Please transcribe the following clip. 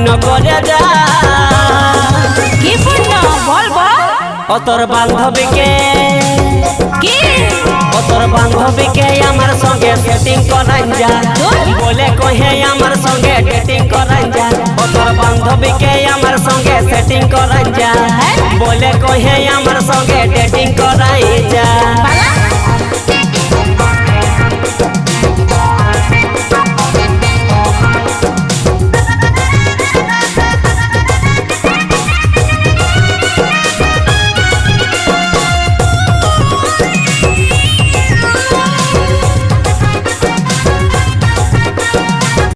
phone করে যা কি ফোন বল বল ও তোর বান্ধবীকে কি ও তোর বান্ধবীকে আমার সঙ্গে সেটিং করান যা বলে কহে আমার সঙ্গে ডেটিং করান যা ও তোর বান্ধবীকে আমার সঙ্গে সেটিং করান যা বলে কহে আমার সঙ্গে ডেটিং করাই যা